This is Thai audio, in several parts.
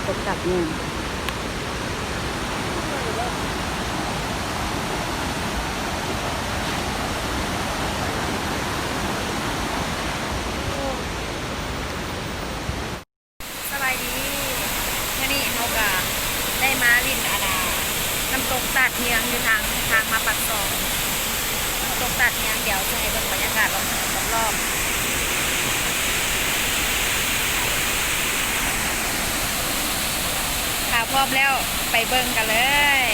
ตกตัดเนี่ยสบายดีแค่นี้เขาก็ได้มาลินอาดาน้ำตกตัดเนียงอยู่ทางมาปักซองน้ำตกตัดเนียงเดี๋ยวจะให้เบิ่งบรรยากาศรอบค่ะพร้อมแล้วไปเบิ่งกันเลย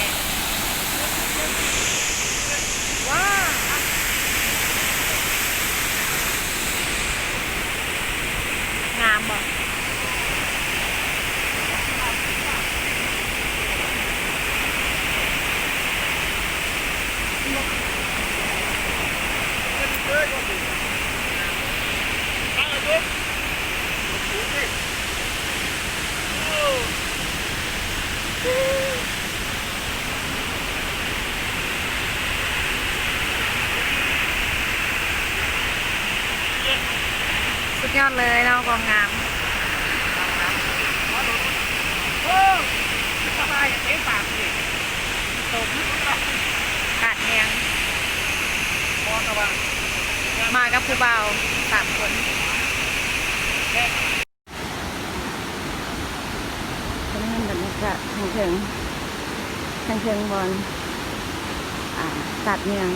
ว้างามบ่สุดยอดเลยเรากองงามตกตัดเนียงมากับผู้เบา3 คนเป็นเงินแบบนี้ก็ทางเชิงบอลตัดเนียง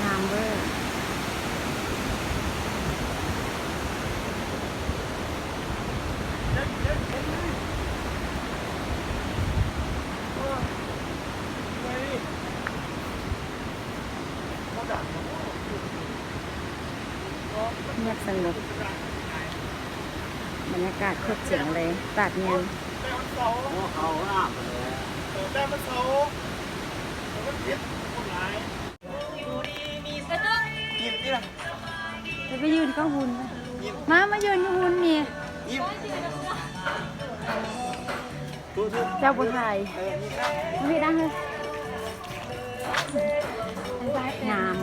งามเวอร์เงียบสงบบรรยากาศโคตรเจ๋งเลยตัดเนียงจะไปยืนก็หุ่นมายืนก็หุ่นนี่เจ้าบุญไทยไม่ได้เลยงาม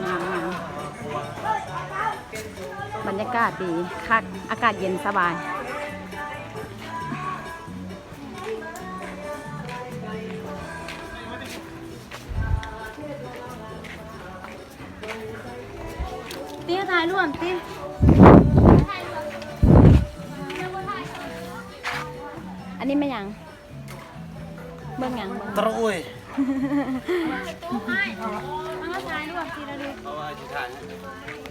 บรรยากาศดีคักอากาศเย็นสบายตีถ่ายร่วมตีอันนี้ไม่ยังเบิ่งยังตรุยมันก็ถ่ายร่วมทีละดู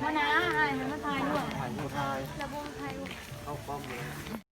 มันนะมันก็ถ่ายร่วมระบบถ่ายเอาความ